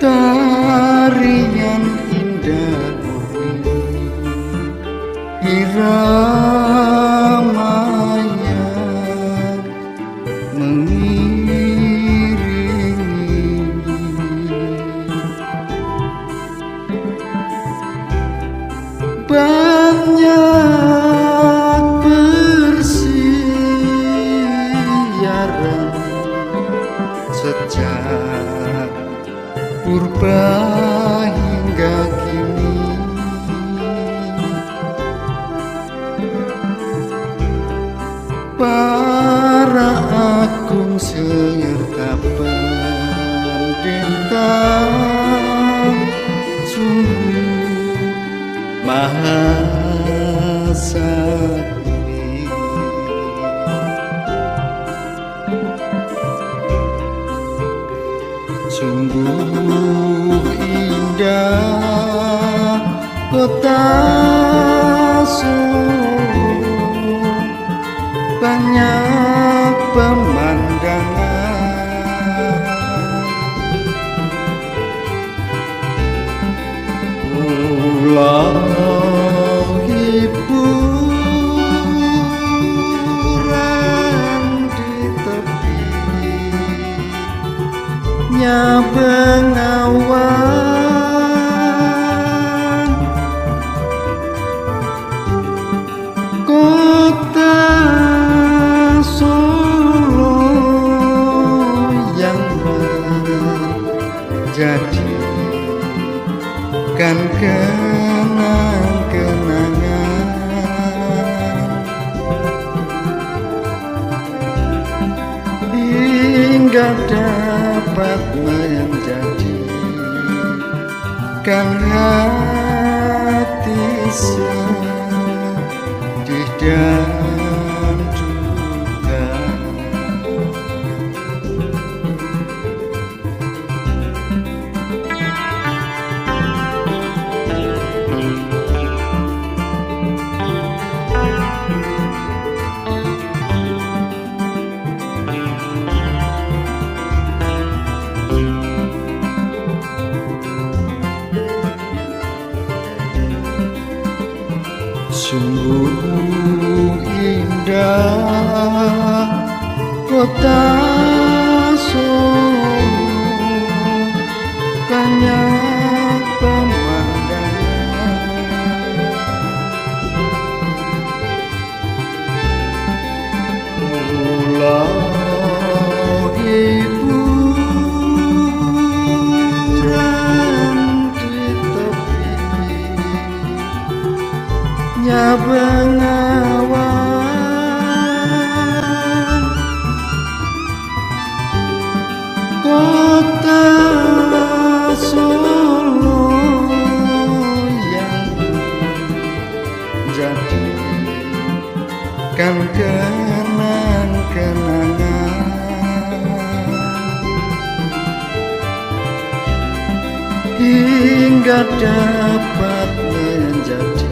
Tarian indah murni irama yang mengiringi banyak bersiaran sejak purba hingga kini. Para agung serta pendeta sungguh maha sakti. Sungguh indah kota Solo, banyak pemandangan. Pulau hiburan di tepinya bengawan, kota Solo yang menjadikan kenang-kenangan. Hingga dapat menjadikan hati sedih dan duka. Sungguh indah kota Solo, banyak pemandangan. Pulau hiburan di tepinya bengawan, kota Solo yang menjadikan kenang-kenangan. Hingga dapat menjadikan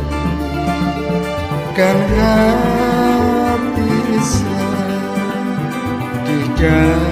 hati sedih dan